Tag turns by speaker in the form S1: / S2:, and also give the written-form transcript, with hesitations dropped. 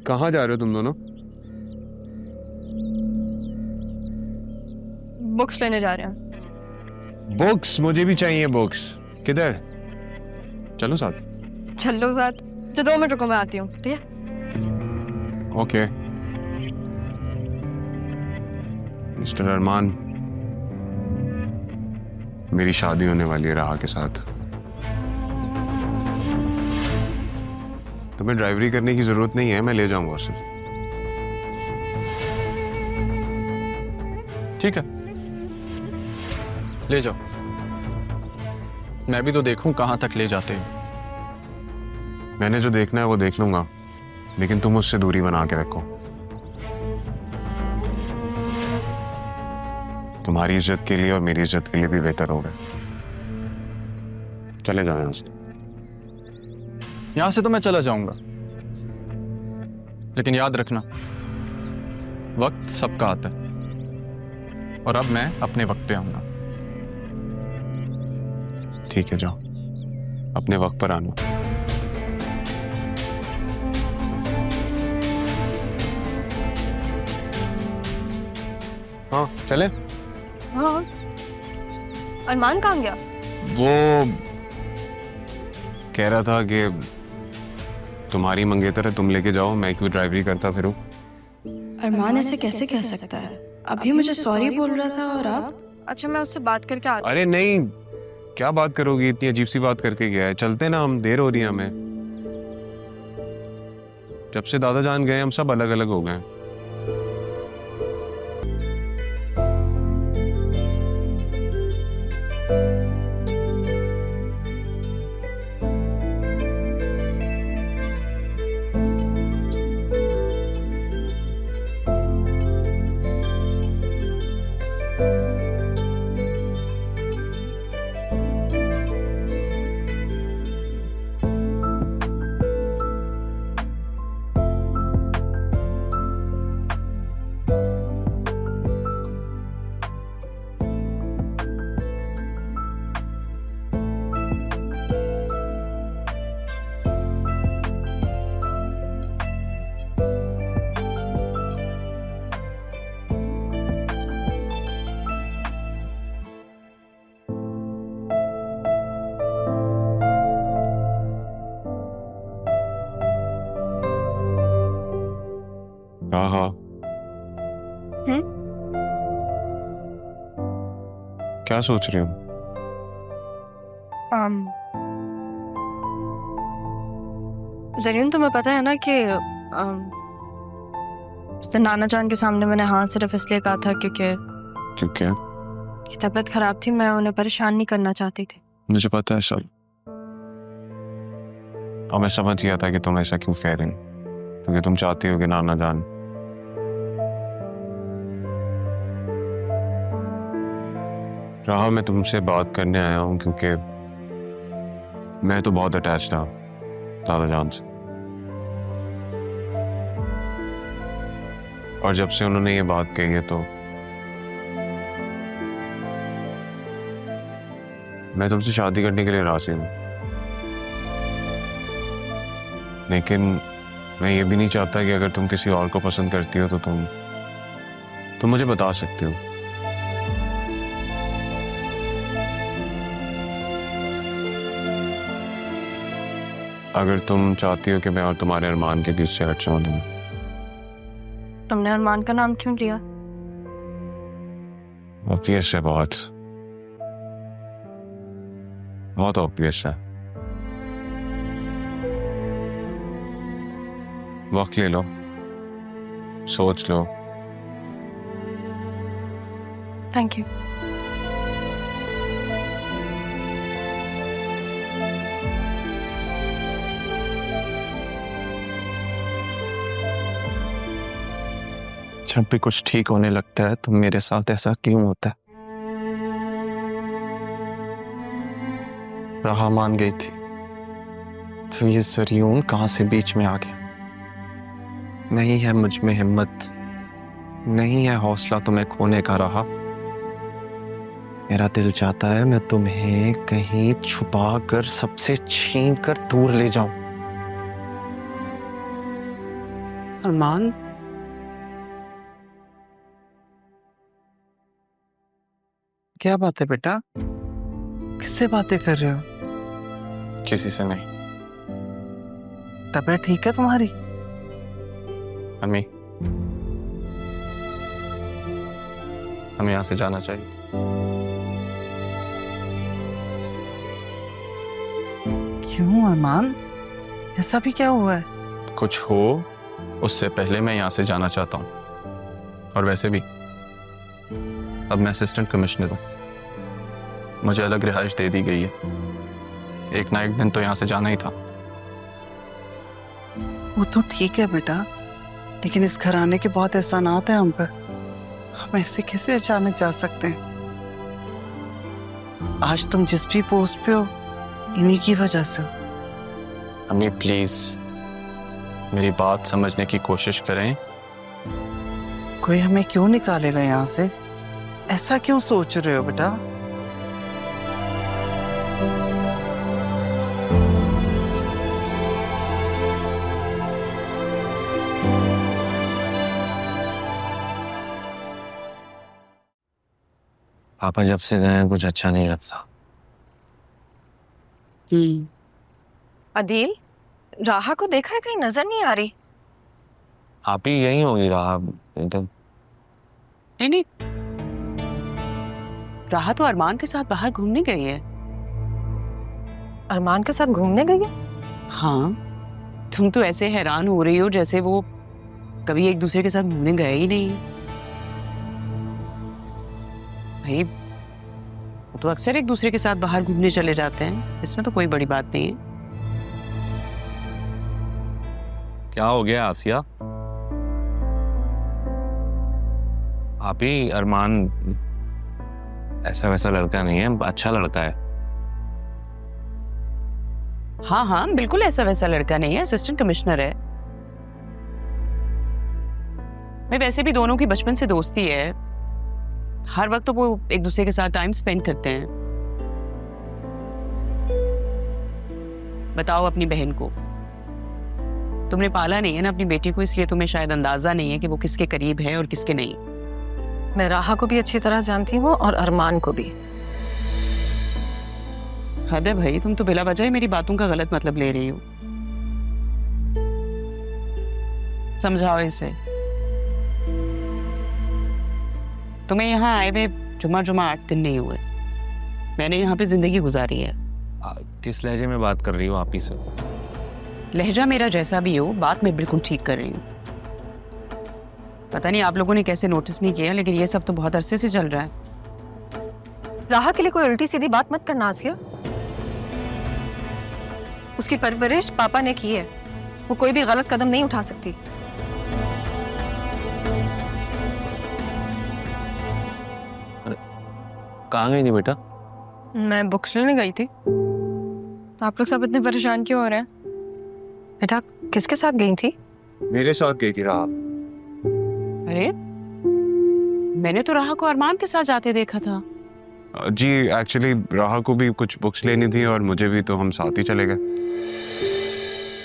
S1: कहाँ जा रहे हो तुम दोनों?
S2: बुक्स लेने जा रहे हैं।
S1: बुक्स? मुझे भी चाहिए बुक्स। किधर? चलो साथ।
S2: चलो साथ। जो 2 मिनट रुको, मैं आती हूँ। ठीक है?
S1: ओके। मिस्टर अरमान, मेरी शादी होने वाली है राहा के साथ। तुम्हें ड्राइवरी करने की जरूरत नहीं है, मैं ले जाऊंगा उसे।
S3: ठीक है, ले जाओ। मैं भी तो देखूं कहां तक ले जाते हैं।
S1: मैंने जो देखना है वो देख लूंगा, लेकिन तुम उससे दूरी बना के रखो। तुम्हारी इज्जत के लिए और मेरी इज्जत के लिए भी बेहतर होगा। चले जाओ यहां से।
S3: यहां से तो मैं चला जाऊंगा, लेकिन याद रखना, वक्त सबका आता है और अब मैं अपने वक्त पे आऊंगा।
S1: ठीक है, जाओ, अपने वक्त पर आना। हाँ चले।
S2: हाँ। अरमान कहाँ गया?
S1: वो कह रहा था कि तुम्हारी मंगेतर है, तुम लेके जाओ, मैं क्यों ड्राइवरी करता फिरूं।
S4: अरमान ऐसे कैसे कह सकता है? अभी मुझे सॉरी बोल रहा था और आप?
S2: अच्छा, मैं उससे बात करके आती।
S1: अरे नहीं, क्या बात करोगी, इतनी अजीब सी बात करके गया है। चलते ना, हम देर हो रही है हमें। जब से दादा जान गए हम सब अलग अलग हो गए। हाँ हाँ। क्या सोच रही हो?
S2: जरीन, तुम्हें पता है ना कि उस दिन नाना जान के सामने मैंने हाँ सिर्फ इसलिए कहा था क्योंकि तबीयत खराब थी, मैं उन्हें परेशान नहीं करना चाहती थी।
S1: मुझे पता है सब, और मैं समझ गया था कि तुम ऐसा क्यों कह रही हो, क्योंकि तुम चाहती हो कि नाना जान। राह, मैं तुमसे बात करने आया हूं क्योंकि मैं तो बहुत अटैच था दादा जान से, और जब से उन्होंने ये बात कही है तो मैं तुमसे शादी करने के लिए राजी हूं। लेकिन मैं ये भी नहीं चाहता कि अगर तुम किसी और को पसंद करती हो तो तुम मुझे बता सकती हो। अगर तुम चाहती हो कि मैं और तुम्हारे अरमान के बीच से हट जाऊं।
S2: तुमने अरमान का नाम क्यों लिया?
S1: ऑब्वियस है, बहुत बहुत ऑब्वियस है। वक्त ले लो, सोच लो।
S2: Thank you.
S3: जब भी कुछ ठीक होने लगता है तो मेरे साथ ऐसा क्यों होता है? राह मान गई थी तो ये जरियून कहां से बीच में आ गया? नहीं है मुझ में हिम्मत, नहीं है हौसला तुम्हें खोने का। रहा मेरा दिल चाहता है मैं तुम्हें कहीं छुपा कर, सबसे छीन कर दूर ले जाऊं,
S5: अरमान, क्या बात है बेटा? किससे बातें कर रहे हो?
S3: किसी से नहीं।
S5: तबीयत ठीक है तुम्हारी?
S3: अम्मी, हमें यहाँ से जाना चाहिए।
S5: क्यों अरमान, ऐसा भी क्या हुआ है?
S3: कुछ हो उससे पहले मैं यहाँ से जाना चाहता हूँ। और वैसे भी अब मैं असिस्टेंट कमिश्नर हूँ, मुझे अलग रिहाइश दे दी गई है। एक ना एक दिन तो यहाँ से जाना ही था।
S5: वो तो ठीक है बेटा, लेकिन इस घर आने के बहुत एहसानात हैं हम पर। हम ऐसे कैसे अचानक जा सकते हैं? आज तुम जिस भी पोस्ट पे हो इन्हीं की वजह से।
S3: अम्मी प्लीज मेरी बात समझने की कोशिश करें।
S5: कोई हमें क्यों निकालेगा यहाँ से? ऐसा क्यों सोच रहे हो बेटा?
S3: पापा जब से गए हैं कुछ अच्छा नहीं लगता।
S2: अदील, राहा को देखा है? कहीं नजर नहीं आ रही।
S3: आप ही यही होगी रहा एकदम।
S6: नहीं, राहा तो अरमान के साथ बाहर घूमने गई है।
S2: अरमान के साथ घूमने गई है?
S6: हाँ, तुम तो ऐसे हैरान हो रही हो जैसे वो कभी एक दूसरे के साथ घूमने गए ही नहीं। भाई वो तो अक्सर एक दूसरे के साथ बाहर घूमने चले जाते हैं, इसमें तो कोई बड़ी बात नहीं है।
S3: क्या हो गया आसिया? आप ही अरमान ऐसा वैसा लड़का नहीं है, अच्छा लड़का है।
S6: हाँ हाँ, बिल्कुल ऐसा वैसा लड़का नहीं है, असिस्टेंट कमिश्नर है। भाई वैसे भी दोनों की बचपन से दोस्ती है, हर वक्त तो वो एक दूसरे के साथ टाइम स्पेंड करते हैं। बताओ अपनी बहन को, तुमने पाला नहीं है ना अपनी बेटी को, इसलिए तुम्हें शायद अंदाजा नहीं है कि वो किसके करीब है और किसके नहीं।
S2: मैं राहा को भी अच्छी तरह जानती हूँ और अरमान को भी।
S6: हद है भाई, तुम तो बिला वजह ही मेरी बातों का गलत मतलब ले रही हो। समझाओ इसे। तुम्हें यहाँ आए हुए जुमा 8 दिन नहीं हुए, मैंने यहाँ पे जिंदगी गुजारी है।
S3: किस लहजे में बात कर रही हो आप ही से?
S6: लहजा मेरा जैसा भी हो, बात मैं बिल्कुल ठीक कर रही हूँ। पता नहीं आप लोगों ने कैसे नोटिस नहीं किया, लेकिन ये सब तो बहुत अरसे से चल रहा है।
S2: राहा के लिए कोई उल्टी सीधी बात मत करना आसिया। उसकी परवरिश पापा ने की है, वो कोई भी गलत कदम नहीं उठा सकती।
S3: कहाँ गई थी बेटा?
S2: मैं बुक्स लेने गई थी। तो आप लोग सब इतने परेशान क्यों हो रहे हैं? बेटा किसके साथ गई थी?
S1: मेरे साथ गई थी राहा।
S6: अरे मैंने तो राहा को अरमान के साथ जाते देखा था।
S1: जी एक्चुअली राहा को भी कुछ बुक्स लेनी थी और मुझे भी, तो हम साथ ही चले गए।